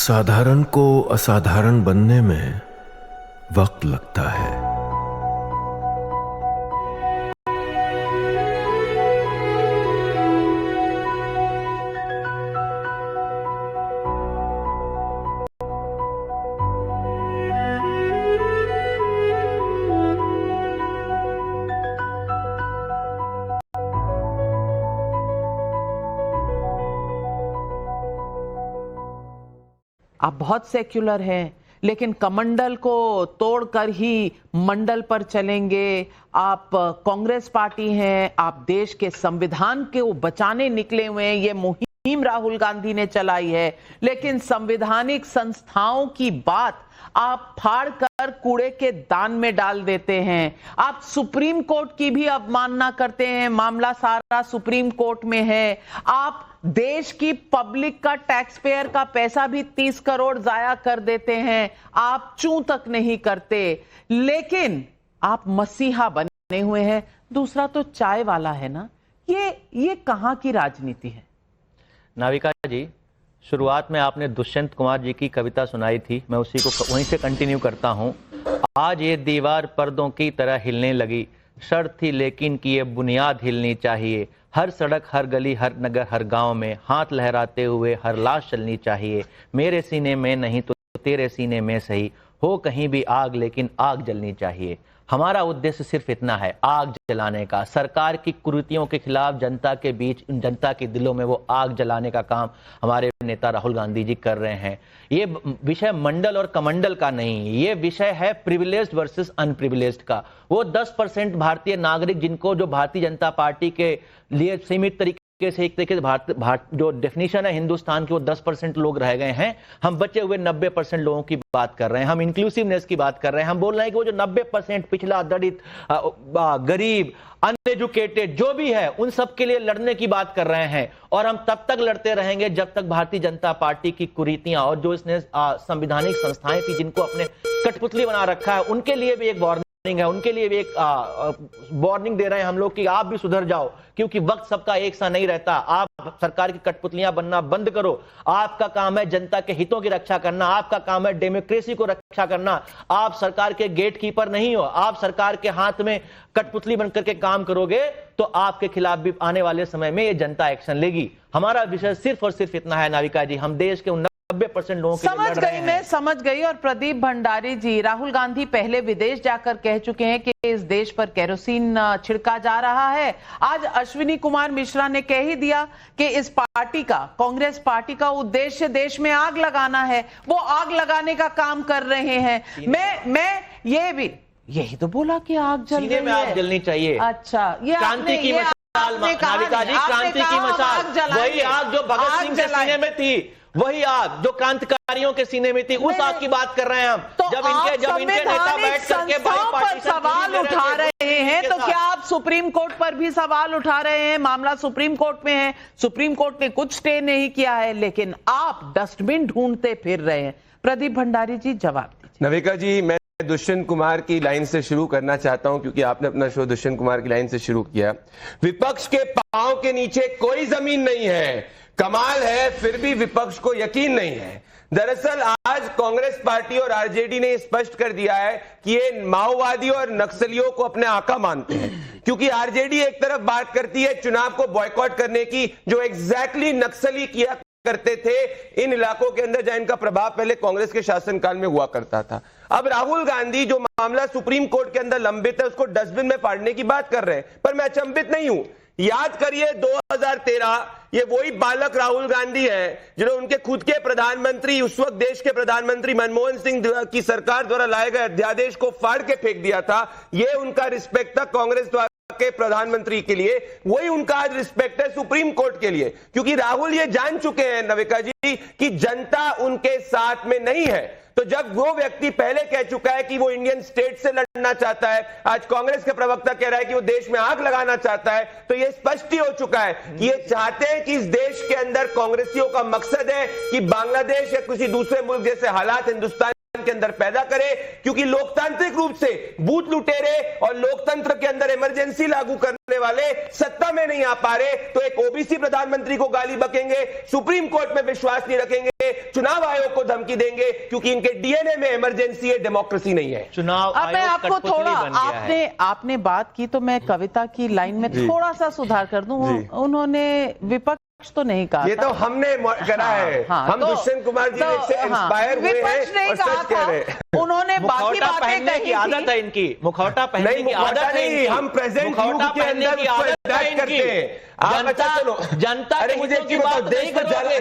साधारण को असाधारण बनने में वक्त लगता है। आप बहुत सेक्युलर हैं, लेकिन कमंडल को तोड़कर ही मंडल पर चलेंगे। आप कांग्रेस पार्टी हैं, आप देश के संविधान को बचाने निकले हुए हैं। ये मुहिम राहुल गांधी ने चलाई है, लेकिन संवैधानिक संस्थाओं की बात आप फाड़ कर कूड़े के दान में डाल देते हैं। आप सुप्रीम कोर्ट की भी अवमानना करते हैं, मामला सारा सुप्रीम कोर्ट में है। आप देश की पब्लिक का, टैक्स पेयर का पैसा भी 30 करोड़ जाया कर देते हैं। आप चूं तक नहीं करते, लेकिन आप मसीहा बने हुए हैं। दूसरा तो चाय वाला है ना, ये कहां की राजनीति है? नाविका जी, शुरुआत में आपने दुष्यंत कुमार जी की कविता सुनाई थी, मैं उसी को वहीं से कंटिन्यू करता हूं। आज ये दीवार पर्दों की तरह हिलने लगी, शर्त थी लेकिन कि ये बुनियाद हिलनी चाहिए। हर सड़क, हर गली, हर नगर, हर गांव में हाथ लहराते हुए हर लाश चलनी चाहिए। मेरे सीने में नहीं तो तेरे सीने में सही, हो कहीं भी आग लेकिन आग जलनी चाहिए। हमारा उद्देश्य सिर्फ इतना है, आग जलाने का। सरकार की कुरीतियों के खिलाफ जनता के बीच, जनता के दिलों में वो आग जलाने का काम हमारे नेता राहुल गांधी जी कर रहे हैं। ये विषय मंडल और कमंडल का नहीं, ये विषय है प्रिविलेज्ड वर्सेस अनप्रिविलेज्ड का। वो 10% भारतीय नागरिक जिनको, जो भारतीय जनता पार्टी के लिए सीमित तरीके से, एक तरीके से जो डेफिनेशन है हिंदुस्तान की, वो 10% लोग रह गए हैं। हम बचे हुए 90% लोगों की बात कर रहे हैं, हम इंक्लूसिवनेस की बात कर रहे हैं। हम बोल रहे हैं कि वो जो 90% पिछला, दलित, गरीब, अनएजुकेटेड जो भी है, उन सब के लिए लड़ने की बात कर रहे हैं। और हम तब तक लड़ते रहेंगे जब तक भारतीय जनता पार्टी की कुरीतियां और जो इसने संवैधानिक संस्थाएं थी जिनको अपने कठपुतली बना रखा है, उनके लिए भी एक वार्निंग है, उनके लिए भी एक वार्निंग दे रहे हैं हम लोग कि आप भी सुधर जाओ, क्योंकि वक्त सबका एक सा नहीं रहता। आप सरकार की कठपुतलियां बनना बंद करो। आपका काम है जनता के हितों की रक्षा करना, आपका काम है डेमोक्रेसी को रक्षा करना। आप सरकार के गेटकीपर नहीं हो। आप सरकार के हाथ में कठपुतली बनकर के काम करोगे तो आपके खिलाफ भी आने वाले समय में ये जनता एक्शन लेगी। हमारा विषय सिर्फ और सिर्फ इतना है नाविका जी, हम देश के 90% लोगों के लिए लड़ रहे हैं। मैं समझ गई। और प्रदीप भंडारी जी, राहुल गांधी पहले विदेश जाकर कह चुके हैं कि इस देश पर केरोसिन छिड़का जा रहा है। आज अश्विनी कुमार मिश्रा ने कह ही दिया कि इस पार्टी का, कांग्रेस पार्टी का उद्देश्य देश में आग लगाना है। वो आग लगाने का काम कर रहे हैं। मैं ये भी यही तो बोला कि आग जल रही है, में आग जलनी चाहिए। अच्छा, ये क्रांति की मशाल, नाविका जी, क्रांति की मशाल, वही आग जो भगत सिंह के सीने में थी, वही आग जो क्रांतिकारियों के सीने में थी, उस आग की बात कर रहे हैं हम। तो जब इनके नेता बैठ करके पर सवाल उठा रहे हैं, तो क्या आप सुप्रीम कोर्ट पर भी सवाल उठा रहे हैं? मामला सुप्रीम कोर्ट में है, सुप्रीम कोर्ट ने कुछ स्टे नहीं किया है, लेकिन आप डस्टबिन ढूंढते फिर रहे हैं। प्रदीप भंडारी जी, जवाब दीजिए। नविका जी, मैं दुष्यंत कुमार की लाइन से शुरू करना चाहता हूं, क्योंकि आपने अपना शो दुष्यंत कुमार की लाइन से शुरू किया। विपक्ष के पांव के नीचे कोई जमीन नहीं है। कमाल है, फिर भी विपक्ष को यकीन नहीं है। दरअसल आज कांग्रेस पार्टी और आरजेडी ने स्पष्ट कर दिया है कि ये माओवादियों और नक्सलियों को अपने आका मानते हैं, क्योंकि आरजेडी एक तरफ बात करती है चुनाव को बॉयकॉट करने की, जो एग्जैक्टली नक्सली किया करते थे इन इलाकों के अंदर जहां इनका प्रभाव पहले कांग्रेस के शासनकाल में हुआ करता था। अब राहुल गांधी जो मामला सुप्रीम कोर्ट के अंदर लंबित है उसको डस्टबिन में फाड़ने की बात कर रहे हैं, पर मैं अचंभित नहीं हूं। याद करिए 2013, ये वही बालक राहुल गांधी है जिन्होंने उनके खुद के प्रधानमंत्री, उस वक्त देश के प्रधानमंत्री मनमोहन सिंह की सरकार द्वारा लाए गए अध्यादेश को फाड़ के फेंक दिया था। ये उनका रिस्पेक्ट था कांग्रेस द्वारा के प्रधानमंत्री के लिए, वही उनका आज रिस्पेक्ट है सुप्रीम कोर्ट के लिए, क्योंकि राहुल ये जान चुके हैं नविका जी कि जनता उनके साथ में नहीं है। तो जब वो व्यक्ति पहले कह चुका है कि वो इंडियन स्टेट से लड़ना चाहता है, आज कांग्रेस के प्रवक्ता कह रहा है कि वो देश में आग लगाना चाहता है, तो ये स्पष्ट ही हो चुका है कि ये चाहते हैं कि इस देश के अंदर कांग्रेसियों का मकसद है कि बांग्लादेश या किसी दूसरे मुल्क जैसे हालात हिंदुस्तान के अंदर पैदा करे, क्योंकि लोकतांत्रिक रूप से बूथ लुटेरे और लोकतंत्र के अंदर इमरजेंसी लागू करने वाले सत्ता में नहीं आ पा रहे, तो एक ओबीसी प्रधानमंत्री को गाली बकेंगे, सुप्रीम कोर्ट में विश्वास नहीं रखेंगे, चुनाव आयोग को धमकी देंगे, क्योंकि इनके डीएनए में इमरजेंसी है, डेमोक्रेसी नहीं है। चुनाव अब मैं आयोग आपको कठपुतली थोड़ा, बन गया है। आपने बात की तो मैं कविता की लाइन में थोड़ा सा सुधार कर दूं। उन्होंने विपक्ष तो नहीं कहा, ये तो हमने करा है। हम तो, दुष्यंत कुमार जी से इंस्पायर हुए हैं और सच कह रहे हैं। उन्होंने बाकी मुखौटा बातें पहनने कही की आदत है इनकी, मुखौटा पहनने की आदत है इनकी। हम प्रेजेंट मुखौटा पहनने की आदत है इनकी। जनता अरे मुझे एक चीज बताओ,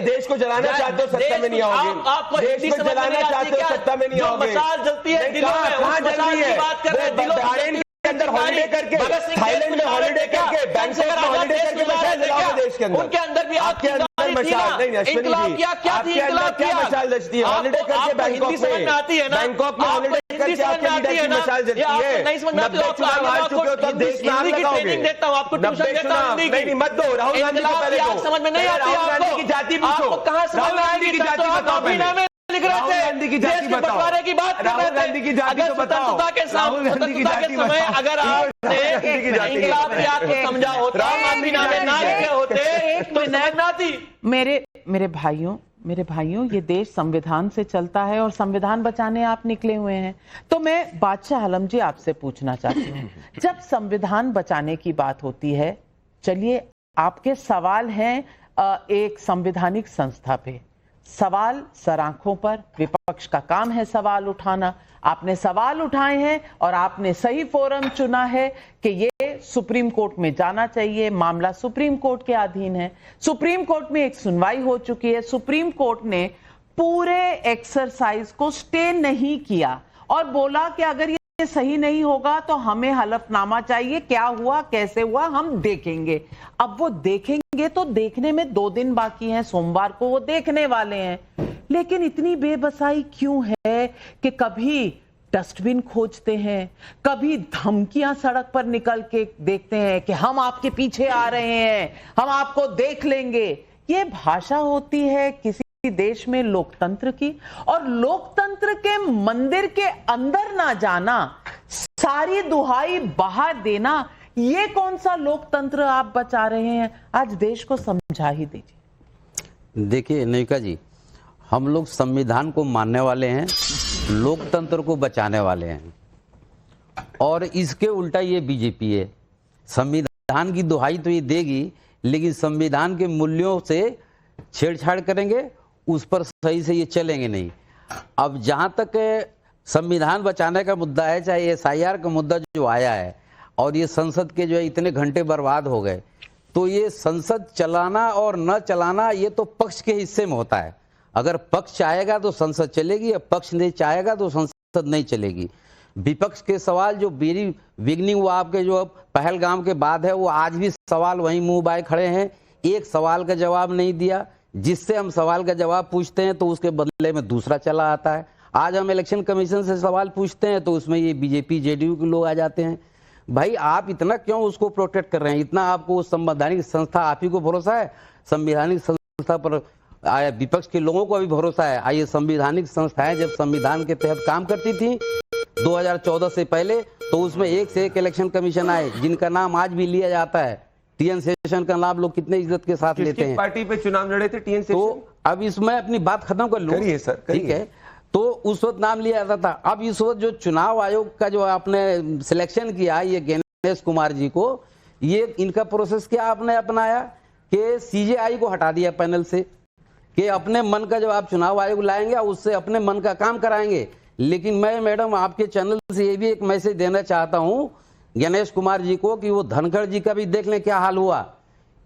देश को जलाना चाहते हो, सत्ता में नहीं आओगे। आपको देश को जलाना चाहते हो, सत्ता में नहीं आओगे। मसाल जलती है दिलों में, कहां जल रही है? बात कर रहे हैं, बहरीन के अंदर हॉलिडे करके, थाईलैंड में हॉलिडे करके, बैंकॉक में हॉलिडे करके मशाल जलाओ देश के अंदर। उनके अंदर भी आपके अंदर मशाल नहीं, अश्विनी जी आपके अंदर क्या मशाल जलती है? हॉलिडे करके बैंकॉक में, बैंकॉक में हॉलिडे करके आपके लीडर की मशाल जलती है। 90 चुनाव हार चुके हो तो देश में आग लगाओगे। 90 चुनाव नहीं, मत दो। राहुल गांधी को पहले दो। समझ में नहीं आती, राहुल गांधी की जाति पूछो, राहुल गांधी की जाति बताओ पहले। राहुल गांधी की जाति बताओ, की बात राहुल गांधी की जाति तो बताओ। राहुल गांधी की जाति समय बताओ। अगर आपने इंकलाब की याद को समझा होता, गांधी नामे ना लिखे होते तो समझ आती। मेरे भाइयों, ये देश संविधान से चलता है और संविधान बचाने आप निकले हुए हैं। तो मैं बादशाह आलम जी आपसे पूछना चाहती हूँ, जब संविधान बचाने की बात होती है, चलिए आपके सवाल हैं एक संवैधानिक संस्था पे, सवाल सराखों पर, विपक्ष का काम है सवाल उठाना। आपने सवाल उठाए हैं और आपने सही फोरम चुना है कि ये सुप्रीम कोर्ट में जाना चाहिए, मामला सुप्रीम कोर्ट के अधीन है। सुप्रीम कोर्ट में एक सुनवाई हो चुकी है, सुप्रीम कोर्ट ने पूरे एक्सरसाइज को स्टे नहीं किया और बोला कि अगर ये सही नहीं होगा तो हमें हलफनामा चाहिए, क्या हुआ कैसे हुआ हम देखेंगे। अब वो देखेंगे तो देखने में 2 दिन बाकी हैं, सोमवार को वो देखने वाले हैं, लेकिन इतनी बेबसाई क्यों है कि कभी डस्टबिन खोजते हैं, कभी धमकियां सड़क पर निकल के देखते हैं कि हम आपके पीछे आ रहे हैं, हम आपको देख लेंगे। ये भाषा होती है किसी देश में लोकतंत्र की? और लोकतंत्र के मंदिर के अंदर ना जाना, सारी दुहाई बहा देना, ये कौन सा लोकतंत्र आप बचा रहे हैं? आज देश को समझा ही दीजिए। देखिए नयिका जी, हम लोग संविधान को मानने वाले हैं, लोकतंत्र को बचाने वाले हैं, और इसके उल्टा ये बीजेपी है। संविधान की दुहाई तो ये देगी, लेकिन संविधान के मूल्यों से छेड़छाड़ करेंगे, उस पर सही से ये चलेंगे नहीं। अब जहाँ तक संविधान बचाने का मुद्दा है, चाहे SIR का मुद्दा जो आया है और ये संसद के जो है इतने घंटे बर्बाद हो गए, तो ये संसद चलाना और न चलाना ये तो पक्ष के हिस्से में होता है। अगर पक्ष चाहेगा तो संसद चलेगी, या पक्ष नहीं चाहेगा तो संसद नहीं चलेगी। विपक्ष के सवाल जो बिगनिंग वो आपके जो पहलगाम के बाद है, वो आज भी सवाल वहीं मुंह बाए खड़े हैं। एक सवाल का जवाब नहीं दिया, जिससे हम सवाल का जवाब पूछते हैं तो उसके बदले में दूसरा चला आता है। आज हम इलेक्शन कमीशन से सवाल पूछते हैं तो उसमें ये बीजेपी JDU के लोग आ जाते हैं। भाई आप इतना क्यों उसको प्रोटेक्ट कर रहे हैं? इतना आपको संवैधानिक संस्था, आप ही को भरोसा है संवैधानिक संस्था पर? विपक्ष के लोगों को भी भरोसा है? आइए, संवैधानिक संस्थाएं जब संविधान के तहत काम करती थी 2014 से पहले, तो उसमें एक से एक इलेक्शन कमीशन आए, जिनका नाम आज भी लिया जाता है। TN सेशन का नाम लोग कितने इज्जत के साथ लेते हैं। पार्टी पे चुनाव लड़े थे TN सेशन? तो अब इसमें अपनी बात खत्म कर लूं, करिए सर, ठीक है? तो उस वक्त नाम लिया जाता था। अब इस वक्त जो चुनाव आयोग का जो आपने सिलेक्शन किया, ये गणेश कुमार जी को, ये इनका प्रोसेस क्या आपने अपनाया कि CJI को हटा दिया पैनल से, कि अपने मन का जो आप चुनाव आयोग लाएंगे उससे अपने मन का काम कराएंगे। लेकिन मैं मैडम आपके चैनल से ये भी एक मैसेज देना चाहता हूँ गणेश कुमार जी को कि वो धनखड़ जी का भी देख लें क्या हाल हुआ।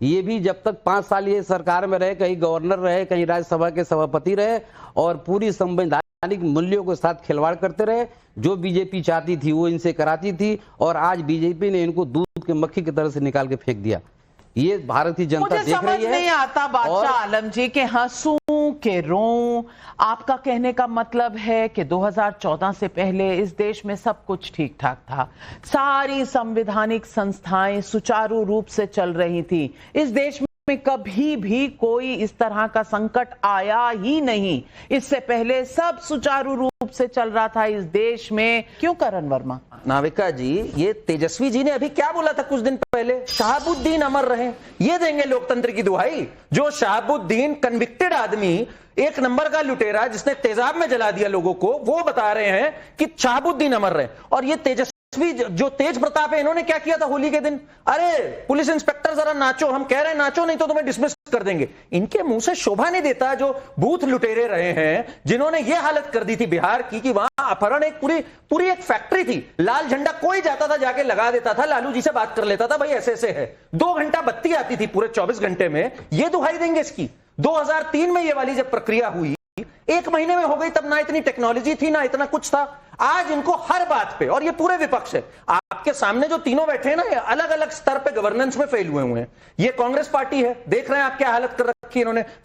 ये भी जब तक 5 साल ये सरकार में रहे, कहीं गवर्नर रहे, कहीं राज्यसभा के सभापति रहे, और पूरी संवैधानिक मूल्यों के साथ खिलवाड़ करते रहे। जो बीजेपी चाहती थी वो इनसे कराती थी, और आज बीजेपी ने इनको दूध के मक्खी की तरह से निकाल के फेंक दिया। ये भारतीय जनता देख रही है। मुझे समझ नहीं आता बादशाह आलम जी के हंसूं के रोऊं। आपका कहने का मतलब है कि 2014 से पहले इस देश में सब कुछ ठीक ठाक था, सारी संवैधानिक संस्थाएं सुचारू रूप से चल रही थी, इस देश में में कभी भी कोई इस तरह का संकट आया ही नहीं। इससे पहले सब सुचारू रूप से चल रहा था इस देश में। क्यों करण वर्मा? नाविका जी, ये तेजस्वी जी ने अभी क्या बोला था कुछ दिन पहले? शहाबुद्दीन अमर रहे। ये देंगे लोकतंत्र की दुहाई? जो शहाबुद्दीन कन्विक्टेड आदमी, एक नंबर का लुटेरा जिसने तेजाब में जला दिया लोगों को, वो बता रहे हैं कि शहाबुद्दीन अमर रहे। और ये तेजस्वी जो तेज प्रताप है, इन्होंने क्या किया था होली के दिन? अरे पुलिस इंस्पेक्टर जरा नाचो, हम कह रहे हैं नाचो नहीं तो तुम्हें डिसमिस कर देंगे। इनके मुंह से शोभा नहीं देता जो बूथ लुटेरे रहे हैं, जिन्होंने ये हालत कर दी थी बिहार की कि वहां अपहरण एक पूरी एक फैक्ट्री थी। लाल झंडा कोई जाता था जाके लगा देता था, लालू जी से बात कर लेता था, भाई ऐसे ऐसे है। 2 घंटा बत्ती आती थी पूरे 24 घंटे में। ये दुहाई देंगे इसकी? 2003 में ये वाली जब प्रक्रिया हुई, 1 महीने में हो गई, तब ना इतनी टेक्नोलॉजी थी ना इतना कुछ था। आज इनको हर बात पे, और ये पूरे विपक्ष है, आपके सामने जो तीनों बैठे हैं ना, ये अलग अलग स्तर पे गवर्नेंस में फेल हुए हैं। ये कांग्रेस पार्टी है, देख रहे हैं आप क्या हालत कर रखी है इन्होंने।